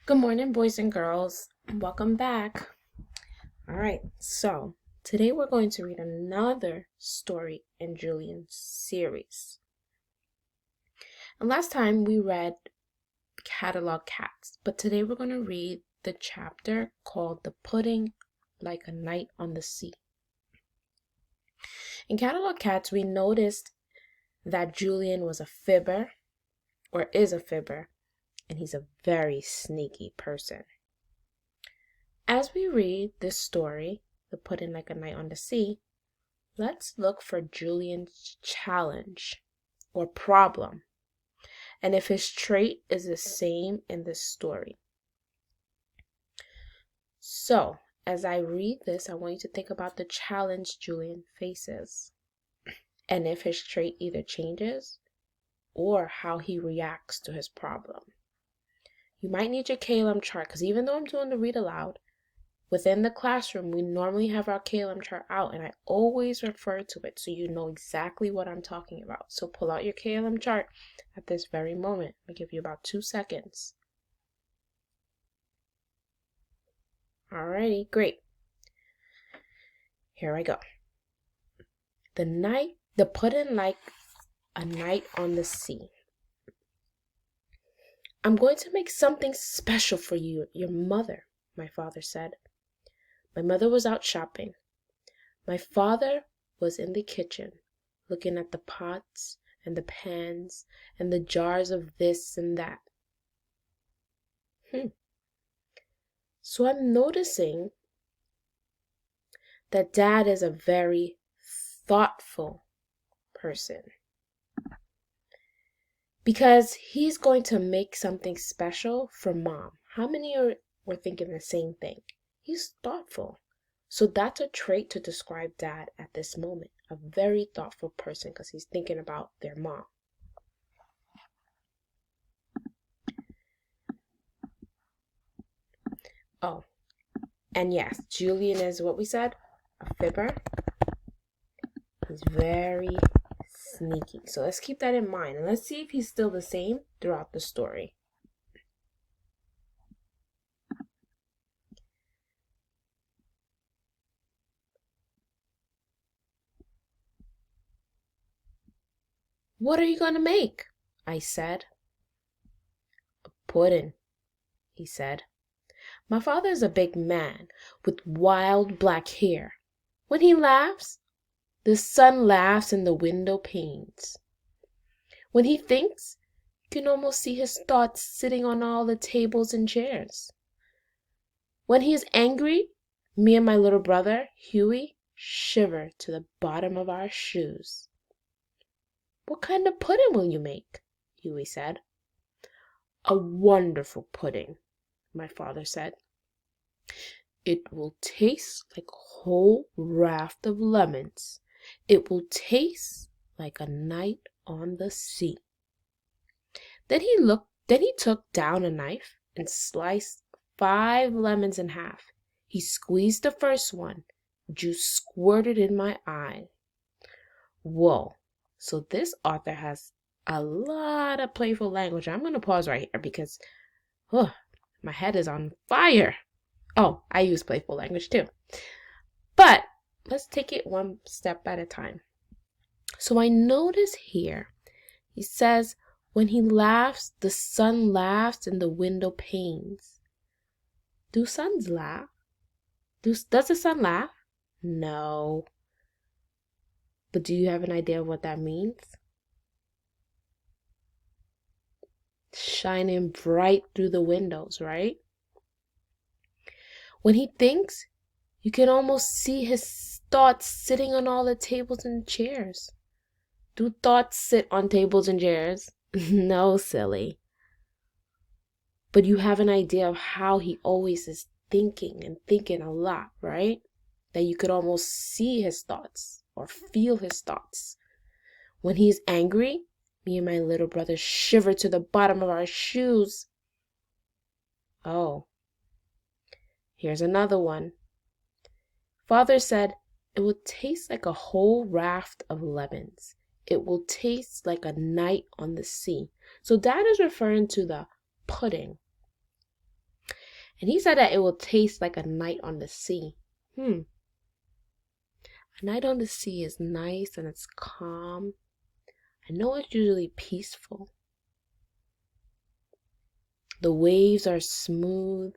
Good morning, boys and girls. Welcome back. All right, so today we're going to read another story in Julian's series. And last time we read Catalog Cats, but today we're going to read the chapter called The Pudding Like a Night on the Sea. In Catalog Cats, we noticed that Julian was a fibber, or is a fibber, and he's a very sneaky person. As we read this story, The Pudding Like a Night on the Sea, let's look for Julian's challenge or problem, and if his trait is the same in this story. So, as I read this, I want you to think about the challenge Julian faces, and if his trait either changes or how he reacts to his problem. You might need your KLM chart, because even though I'm doing the read aloud, within the classroom, we normally have our KLM chart out, and I always refer to it so you know exactly what I'm talking about. So pull out your KLM chart at this very moment. I'll give you about 2 seconds. Alrighty, great. Here I go. The pudding like a night on the sea. I'm going to make something special for you, your mother, my father said. My mother was out shopping. My father was in the kitchen, looking at the pots and the pans and the jars of this and that. So I'm noticing that Dad is a very thoughtful person, because he's going to make something special for Mom. How many were thinking the same thing? He's thoughtful. So that's a trait to describe Dad at this moment. A very thoughtful person, because he's thinking about their mom. Oh, and yes, Julian is what we said, a fibber. He's very sneaky. So let's keep that in mind, and let's see if he's still the same throughout the story. What are you going to make? I said. A pudding, he said. My father is a big man with wild black hair. When he laughs, the sun laughs in the window panes. When he thinks, you can almost see his thoughts sitting on all the tables and chairs. When he is angry, me and my little brother, Huey, shiver to the bottom of our shoes. What kind of pudding will you make? Huey said. A wonderful pudding, my father said. It will taste like a whole raft of lemons. It will taste like a night on the sea. Then he took down a knife and sliced 5 lemons in half. He squeezed the first one. Juice squirted in my eye. Whoa. So this author has a lot of playful language. I'm going to pause right here because my head is on fire. Oh, I use playful language too. But let's take it one step at a time. So I notice here, he says, when he laughs, the sun laughs in the window panes. Do suns laugh? Does the sun laugh? No. But do you have an idea of what that means? Shining bright through the windows, right? When he thinks, you can almost see his thoughts sitting on all the tables and chairs. Do thoughts sit on tables and chairs? No, silly. But you have an idea of how he always is thinking and thinking a lot, right? That you could almost see his thoughts or feel his thoughts. When he's angry, me and my little brother shiver to the bottom of our shoes. Oh, here's another one. Father said, it will taste like a whole raft of lemons. It will taste like a night on the sea. So Dad is referring to the pudding. And he said that it will taste like a night on the sea. A night on the sea is nice and it's calm. I know it's usually peaceful. The waves are smooth.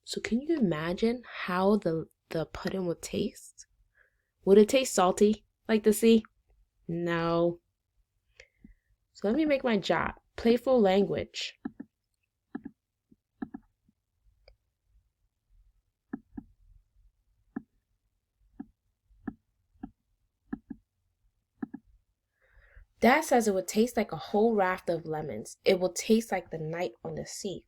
So can you imagine how the pudding would taste? Would it taste salty like the sea? No. So let me make my job. Playful language. Dad says it would taste like a whole raft of lemons. It will taste like the night on the sea.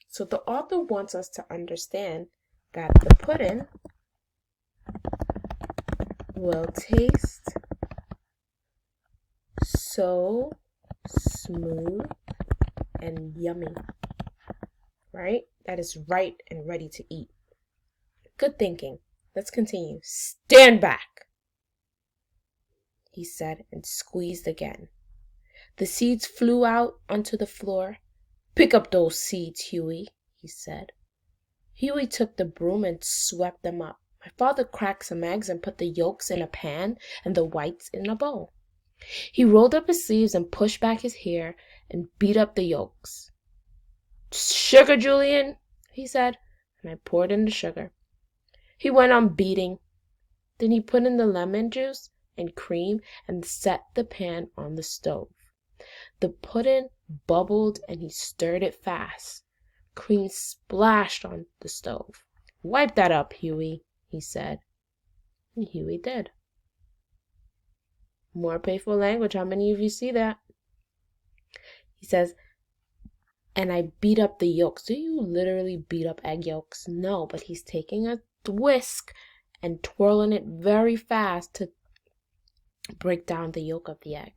So the author wants us to understand that the pudding will taste so smooth and yummy, right? That is right and ready to eat. Good thinking. Let's continue. Stand back, he said, and squeezed again. The seeds flew out onto the floor. Pick up those seeds, Huey, he said. Huey took the broom and swept them up. My father cracked some eggs and put the yolks in a pan and the whites in a bowl. He rolled up his sleeves and pushed back his hair and beat up the yolks. Sugar, Julian, he said, and I poured in the sugar. He went on beating. Then he put in the lemon juice and cream and set the pan on the stove. The pudding bubbled and he stirred it fast. Cream splashed on the stove. Wipe that up, Huey, he said. And Huey did. More playful language. How many of you see that? He says, and I beat up the yolks. Do you literally beat up egg yolks? No, but he's taking a whisk and twirling it very fast to break down the yolk of the egg.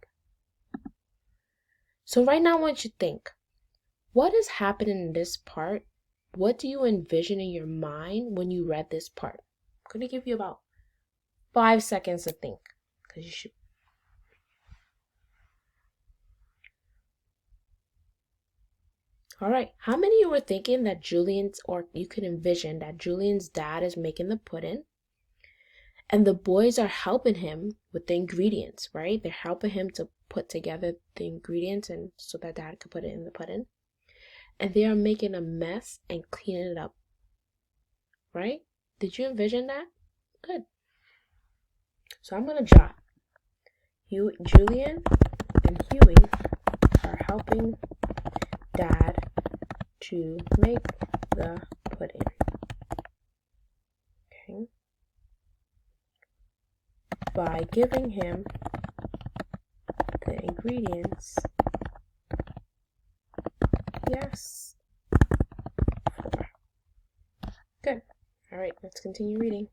So right now I want you to think, what is happening in this part? What do you envision in your mind when you read this part? I'm going to give you about 5 seconds to think, because you should. All right, how many of you were thinking that Julian's, or you could envision that Julian's dad is making the pudding and the boys are helping him with the ingredients, right? They're helping him to put together the ingredients and so that dad could put it in the pudding. And they are making a mess and cleaning it up, right? Did you envision that? Good. So I'm going to jot. Julian and Huey are helping Dad to make the pudding. Okay. By giving him the ingredients. Yes. 4. Good. All right, let's continue reading.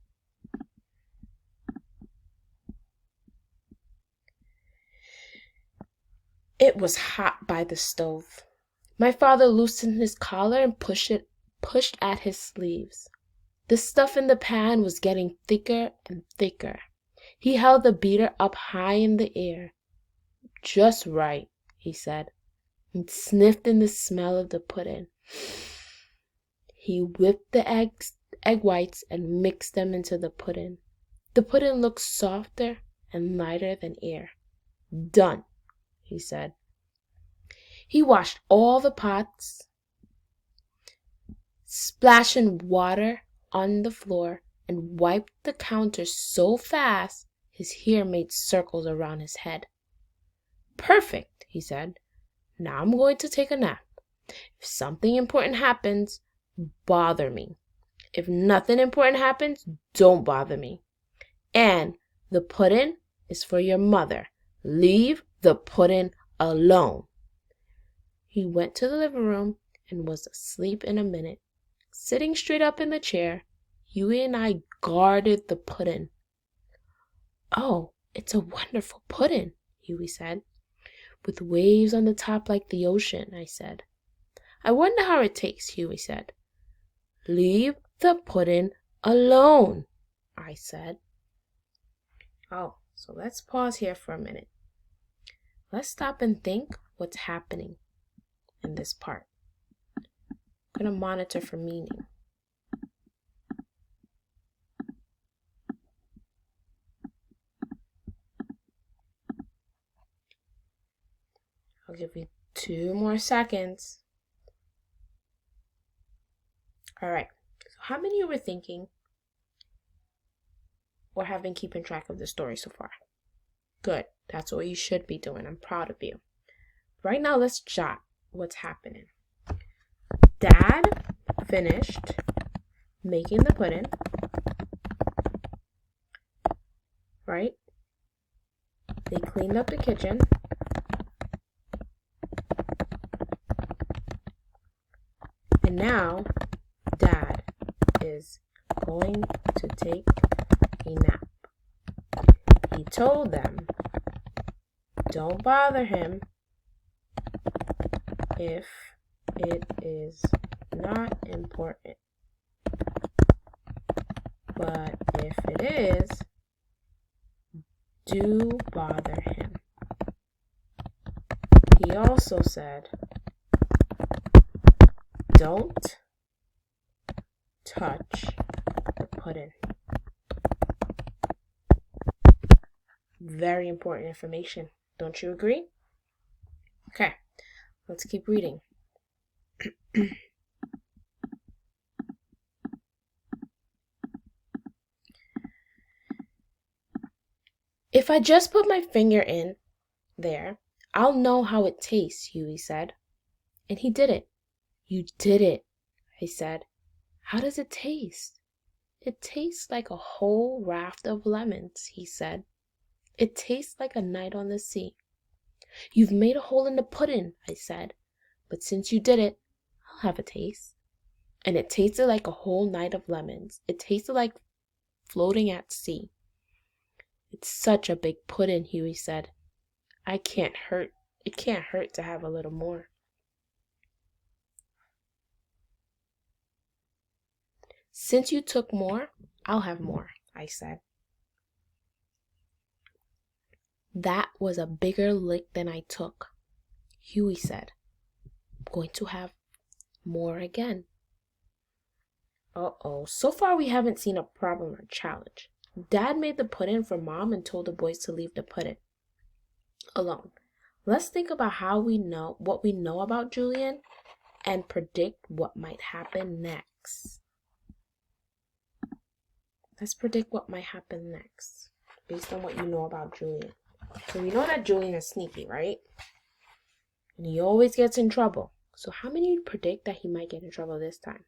It was hot by the stove. My father loosened his collar and pushed at his sleeves. The stuff in the pan was getting thicker and thicker. He held the beater up high in the air. Just right, he said, and sniffed in the smell of the pudding. He whipped the egg whites and mixed them into the pudding. The pudding looked softer and lighter than air. Done, he said. He washed all the pots, splashing water on the floor, and wiped the counter so fast his hair made circles around his head. Perfect, he said. Now I'm going to take a nap. If something important happens, bother me. If nothing important happens, don't bother me. And the pudding is for your mother. Leave the pudding alone. He went to the living room and was asleep in a minute. Sitting straight up in the chair, Huey and I guarded the pudding. Oh, it's a wonderful pudding, Huey said. With waves on the top like the ocean, I said. I wonder how it tastes, Huey said. Leave the pudding alone, I said. Oh, so let's pause here for a minute. Let's stop and think what's happening in this part. I'm going to monitor for meaning. I'll give you 2 more seconds. All right. So how many of you were thinking or have been keeping track of the story so far? Good. That's what you should be doing. I'm proud of you. Right now, let's jot what's happening. Dad finished making the pudding, right? They cleaned up the kitchen. And now, Dad is going to take a nap. He told them, don't bother him if it is not important. But if it is, do bother him. He also said, don't touch the pudding. Very important information. Don't you agree? Okay, let's keep reading. If I just put my finger in there, I'll know how it tastes, Huey said. And he did it. You did it, I said. How does it taste? It tastes like a whole raft of lemons, he said. It tastes like a night on the sea. You've made a hole in the pudding, I said. But since you did it, I'll have a taste. And it tasted like a whole night of lemons. It tasted like floating at sea. It's such a big pudding, Huey said. It can't hurt to have a little more. Since you took more, I'll have more, I said. That was a bigger lick than I took, Huey said. I'm going to have more again. Uh-oh, so far we haven't seen a problem or challenge. Dad made the pudding for Mom and told the boys to leave the pudding alone. Let's think about what we know about Julian and predict what might happen next. Let's predict what might happen next based on what you know about Julian. So we know that Julian is sneaky, right? And he always gets in trouble. So how many of you predict that he might get in trouble this time?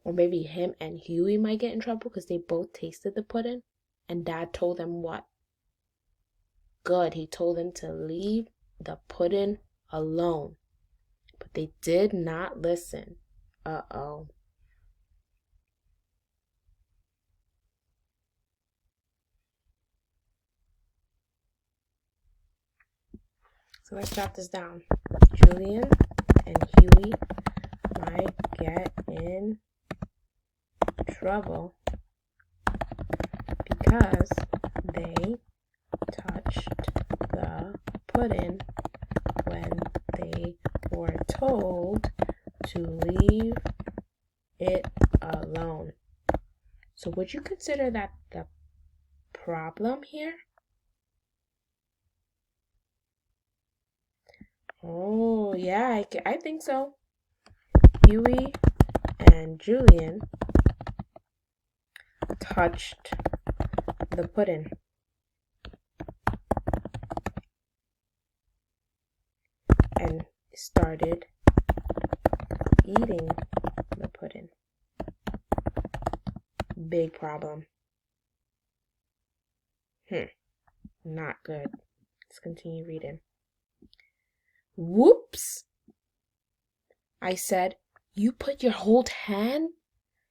Or maybe him and Huey might get in trouble because they both tasted the pudding and Dad told them what? Good, he told them to leave the pudding alone. But they did not listen. Uh-oh. So let's jot this down. Julian and Huey might get in trouble because they touched the pudding when they were told to leave it alone. So would you consider that the problem here? Oh, yeah, I think so. Huey and Julian touched the pudding. And started eating the pudding. Big problem. Not good. Let's continue reading. Whoops! I said. You put your whole hand?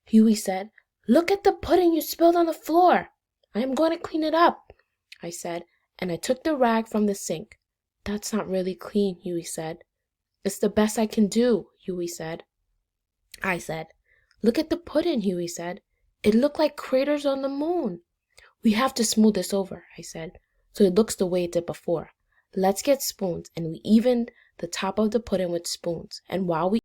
Huey said. Look at the pudding you spilled on the floor. I am going to clean it up, I said, and I took the rag from the sink. That's not really clean, Huey said. It's the best I can do, Huey said. I said. Look at the pudding, Huey said. It looked like craters on the moon. We have to smooth this over, I said, so it looks the way it did before. Let's get spoons, and we even the top of the pudding with spoons, and while we